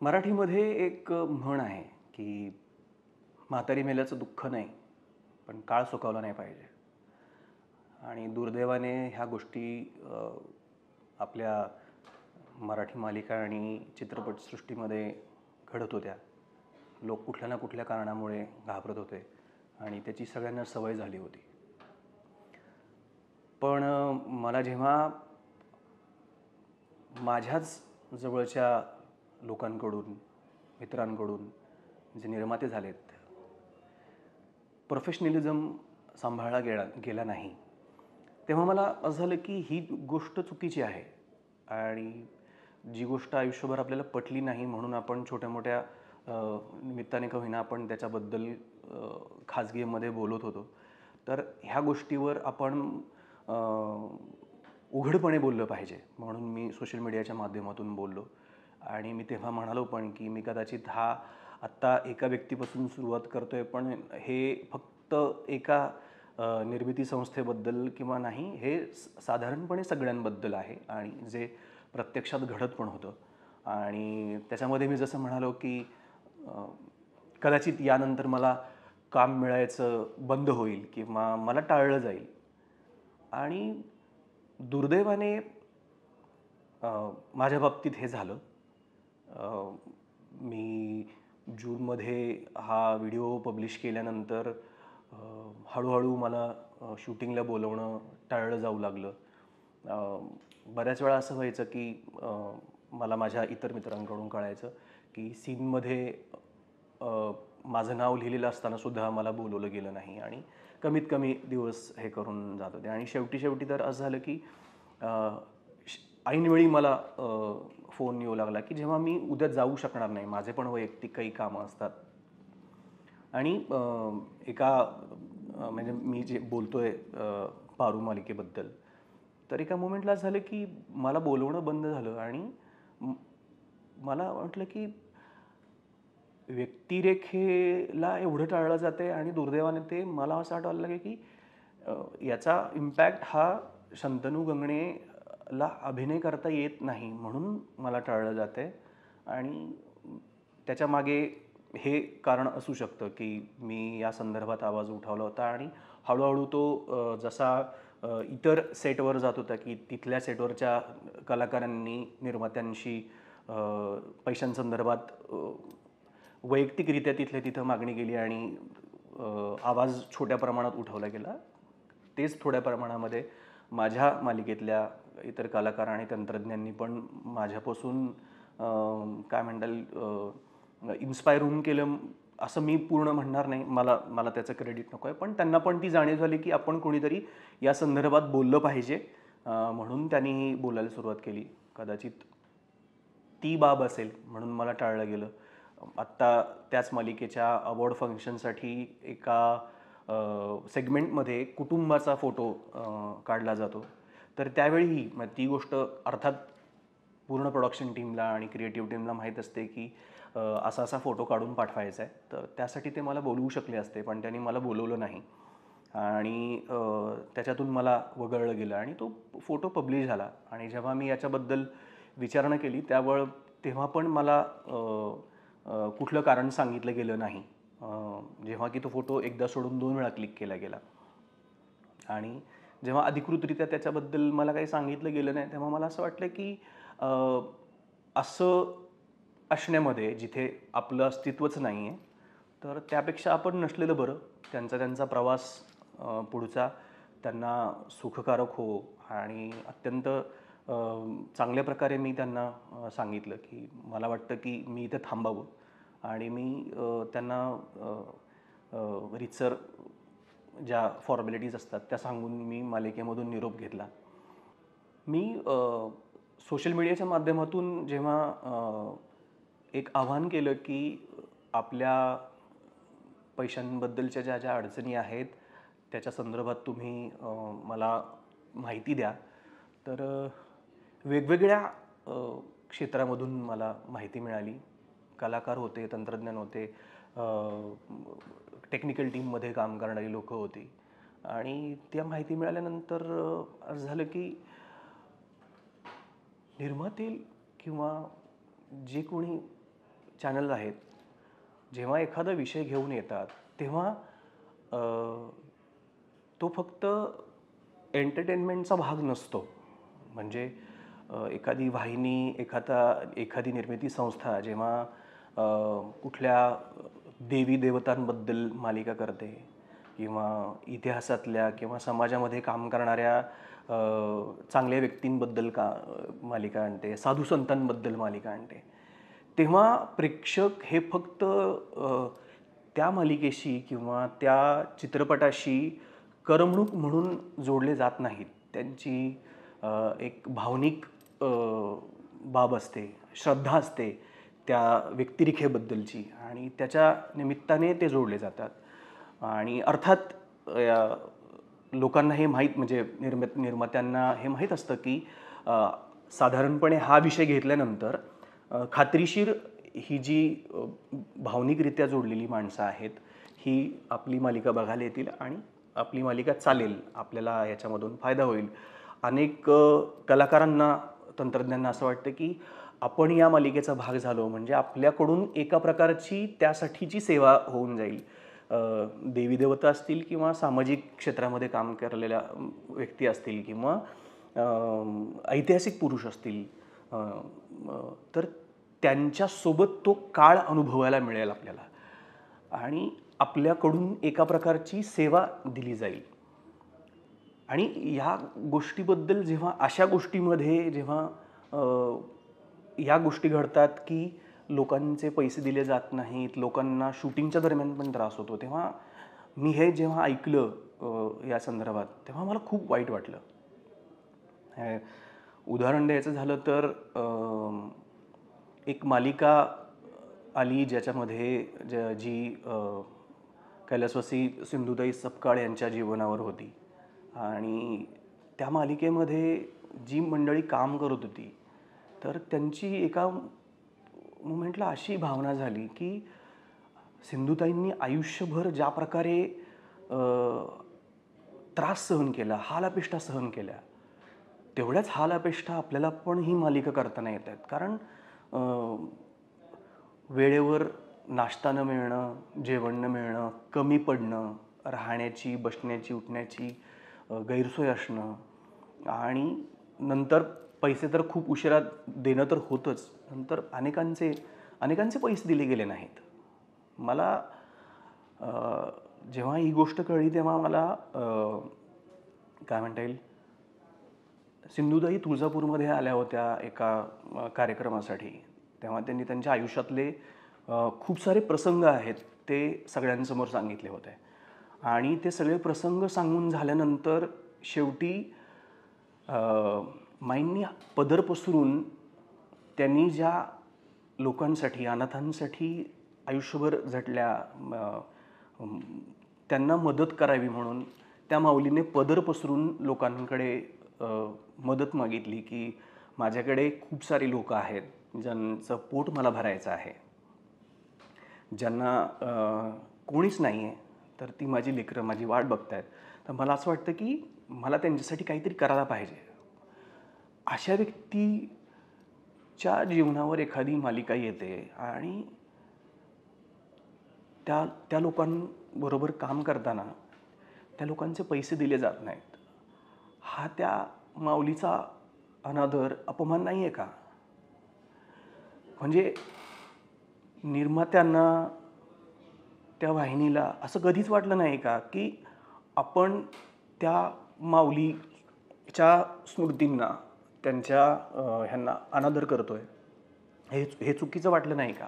मराठीमध्ये एक म्हण आहे की म्हातारी मेल्याचं दुःख नाही, पण काळ सुखावला नाही पाहिजे. आणि दुर्दैवाने ह्या गोष्टी आपल्या मराठी मालिका आणि चित्रपटसृष्टीमध्ये घडत होत्या. लोक कुठल्या ना कुठल्या कारणामुळे घाबरत होते आणि त्याची सगळ्यांना सवय झाली होती. पण मला जेव्हा माझ्याच जवळच्या लोकांकडून, मित्रांकडून जे निर्माते झालेत, प्रोफेशनलिझम सांभाळला गेला नाही, तेव्हा मला असं झालं की ही गोष्ट चुकीची आहे. आणि जी गोष्ट आयुष्यभर आपल्याला पटली नाही म्हणून आपण छोट्या मोठ्या निमित्ताने का होईना आपण त्याच्याबद्दल खाजगीमध्ये बोलत होतो. तर ह्या गोष्टीवर आपण उघडपणे बोललं पाहिजे म्हणून मी सोशल मीडियाच्या माध्यमातून बोललो. आणि मी तेव्हा म्हणालो पण की मी कदाचित हा आत्ता एका व्यक्तीपासून सुरुवात करतोय, पण हे फक्त एका निर्मिती संस्थेबद्दल किंवा नाही, हे साधारणपणे सगळ्यांबद्दल आहे आणि जे प्रत्यक्षात घडत पण होतं. आणि त्याच्यामध्ये मी जसं म्हणालो की कदाचित यानंतर मला काम मिळायचं बंद होईल किंवा मला टाळलं जाईल. आणि दुर्दैवाने माझ्या बाबतीत हे झालं. मी जूनमध्ये हा व्हिडिओ पब्लिश केल्यानंतर हळूहळू मला शूटिंगला बोलवणं टाळलं जाऊ लागलं. बऱ्याच वेळा असं व्हायचं की मला माझ्या इतर मित्रांकडून कळायचं की सीनमध्ये माझं नाव लिहिलेलं असतानासुद्धा मला बोलवलं गेलं नाही आणि कमीत कमी दिवस हे करून जात होते. आणि शेवटी तर असं झालं की ऐनवेळी मला फोन येऊ लागला की जेव्हा मी उद्या जाऊ शकणार नाही, माझे पण वैयक्तिक काही कामं असतात. आणि एका म्हणजे मी जे बोलतोय पारू मालिकेबद्दल, तर एका मोमेंटला झालं की मला बोलवणं बंद झालं आणि मला वाटलं की व्यक्तिरेखेला एवढं टाळलं जाते आणि दुर्दैवाने ते मला असं वाटायला लागलं की याचा इम्पॅक्ट हा शंतनू गंगणेला अभिनय करता येत नाही म्हणून मला टाळलं जाते. आणि त्याच्या मागे हे कारण असू शकतं की मी या संदर्भात आवाज उठवला होता आणि हळूहळू तो जसा इतर सेटवर जात होता की तिथल्या सेटवरच्या कलाकारांनी निर्मात्यांशी पैशांसंदर्भात वैयक्तिकरित्या तिथल्या तिथं मागणी केली आणि आवाज छोट्या प्रमाणात उठवला गेला. तेच थोड्या प्रमाणामध्ये माझ्या मालिकेतल्या इतर कलाकार आणि तंत्रज्ञांनी पण माझ्यापासून काय म्हणता इन्स्पायर होऊन केलं असं मी पूर्ण म्हणणार नाही, मला त्याचं क्रेडिट नको आहे. पण त्यांना पण ती जाणीव झाली की आपण कोणीतरी या संदर्भात बोललं पाहिजे, म्हणून त्यांनी बोलायला सुरुवात केली. कदाचित ती बाब असेल म्हणून मला टाळलं गेलं. आत्ता त्याच मालिकेच्या अवॉर्ड फंक्शनसाठी एका सेगमेंटमध्ये कुटुंबाचा फोटो काढला जातो. तर त्यावेळीही ती गोष्ट अर्थात पूर्ण प्रोडक्शन टीमला आणि क्रिएटिव्ह टीमला माहीत असते की असा असा फोटो काढून पाठवायचा आहे. तर त्यासाठी ते मला बोलवू शकले असते, पण त्यांनी मला बोलवलं नाही आणि त्याच्यातून मला वगळलं गेलं आणि तो फोटो पब्लिश झाला. आणि जेव्हा मी याच्याबद्दल विचारणा केली तेव्हा पण मला कुठलं कारण सांगितलं गेलं नाही. जेव्हा की तो फोटो एकदा सोडून 2 वेळा क्लिक केला गेला आणि जेव्हा अधिकृतरित्या त्याच्याबद्दल मला काही सांगितलं गेलं नाही, तेव्हा मला असं वाटलं की असं असण्यामध्ये जिथे आपलं अस्तित्वच नाही आहे, तर त्यापेक्षा आपण नसलेलं बरं. त्यांचा प्रवास पुढचा त्यांना सुखकारक हो. आणि अत्यंत चांगल्या प्रकारे मी त्यांना सांगितलं की मला वाटतं की मी इथे थांबावं आणि मी त्यांना रीतसर ज्या फॉर्मॅलिटीज असतात त्या सांगून मी मालिकेमधून निरोप घेतला. मी सोशल मीडियाच्या माध्यमातून जेव्हा एक आव्हान केलं की आपल्या पैशांबद्दलच्या ज्या अडचणी आहेत त्याच्या संदर्भात तुम्ही मला माहिती द्या, तर वेगवेगळ्या क्षेत्रामधून मला माहिती मिळाली. कलाकार होते, तंत्रज्ञान होते, टेक्निकल टीममध्ये काम करणारी लोकं होती. आणि त्या माहिती मिळाल्यानंतर असं झालं की निर्माते किंवा जे कोणी चॅनल आहेत, जेव्हा एखादा विषय घेऊन येतात तेव्हा तो फक्त एंटरटेनमेंटचा भाग नसतो. म्हणजे एखादी वाहिनी, एखादी निर्मिती संस्था जेव्हा कुठल्या देवी देवतांबद्दल मालिका करते किंवा इतिहासातल्या किंवा समाजामध्ये काम करणाऱ्या चांगल्या व्यक्तींबद्दल मालिका आणते, साधू संतांबद्दल मालिका आणते, तेव्हा प्रेक्षक हे फक्त त्या मालिकेशी किंवा त्या चित्रपटाशी करमणूक म्हणून जोडले जात नाहीत. त्यांची एक भावनिक बाब असते, श्रद्धा असते त्या व्यक्तिरेखेबद्दलची आणि त्याच्या निमित्ताने ते जोडले जातात. आणि अर्थात लोकांना हे माहीत, म्हणजे निर्मात्यांना हे माहीत असतं की साधारणपणे हा विषय घेतल्यानंतर खात्रीशीर ही जी भावनिकरित्या जोडलेली माणसं आहेत ही आपली मालिका बघायला येतील आणि आपली मालिका चालेल, आपल्याला याच्यामधून फायदा होईल. अनेक कलाकारांना, तंत्रज्ञांना असं वाटतं की आपण या मालिकेचा भाग झालो म्हणजे आपल्याकडून एका प्रकारची त्यासाठीची सेवा होऊन जाईल. देवी देवता असतील किंवा सामाजिक क्षेत्रामध्ये काम करलेल्या व्यक्ती असतील किंवा ऐतिहासिक पुरुष असतील, तर त्यांच्यासोबत तो काळ अनुभवायला मिळेल आपल्याला आणि आपल्याकडून एका प्रकारची सेवा दिली जाईल. आणि ह्या गोष्टीबद्दल जेव्हा अशा गोष्टीमध्ये जेव्हा या गोष्टी घडतात की लोकांचे पैसे दिले जात नाहीत, लोकांना शूटिंगच्या दरम्यान पण त्रास होतो, तेव्हा मी हे जेव्हा ऐकलं या संदर्भात तेव्हा मला खूप वाईट वाटलं. उदाहरण द्यायचं झालं तर एक मालिका आली ज्याच्यामध्ये जी कैलासवासी सिंधुताई सपकाळ यांच्या जीवनावर होती आणि त्या मालिकेमध्ये जी मंडळी काम करत होती तर त्यांची एका मोमेंटला अशी भावना झाली की सिंधुताईंनी आयुष्यभर ज्या प्रकारे त्रास सहन केला, हालापेष्टा सहन केल्या, तेवढ्याच हालापेष्टा आपल्याला पण ही मालिका करताना येत आहेत. कारण वेळेवर नाश्ता न मिळणं, जेवण न मिळणं, कमी पडणं, राहण्याची, बसण्याची, उठण्याची गैरसोय असणं आणि नंतर पैसे तर खूप उशिरा देणं तर होतंच, नंतर अनेकांचे पैसे दिले गेले नाहीत. मला जेव्हा ही गोष्ट कळली तेव्हा मला काय म्हणता येईल, सिंधुताई तुळजापूरमध्ये आल्या होत्या एका कार्यक्रमासाठी. तेव्हा त्यांनी त्यांच्या आयुष्यातले खूप सारे प्रसंग आहेत ते सगळ्यांसमोर सांगितले होते आणि ते सगळे प्रसंग सांगून झाल्यानंतर शेवटी माईंनी पदर पसरून त्यांनी ज्या लोकांसाठी, अनाथांसाठी आयुष्यभर झटल्या, त्यांना मदत करावी म्हणून त्या माऊलीने पदर पसरून लोकांकडे मदत मागितली की माझ्याकडे खूप सारे लोक आहेत ज्यांचं पोट मला भरायचं आहे, ज्यांना कोणीच नाही आहे, तर ती माझी लेकरं माझी वाट बघतायत, तर मला असं वाटतं की मला त्यांच्यासाठी काहीतरी करायला पाहिजे. अशा व्यक्तीच्या जीवनावर एखादी मालिका येते आणि त्या लोकांबरोबर काम करताना त्या लोकांचे पैसे दिले जात नाहीत. हा त्या माऊलीचा अनादर, अपमान नाही आहे का? म्हणजे निर्मात्यांना, त्या वाहिनीला असं कधीच वाटलं नाही का की आपण त्या माऊलीच्या स्मृतींना, त्यांच्या ह्यांना अनादर करतोय? हे चुकीचं वाटलं नाही का?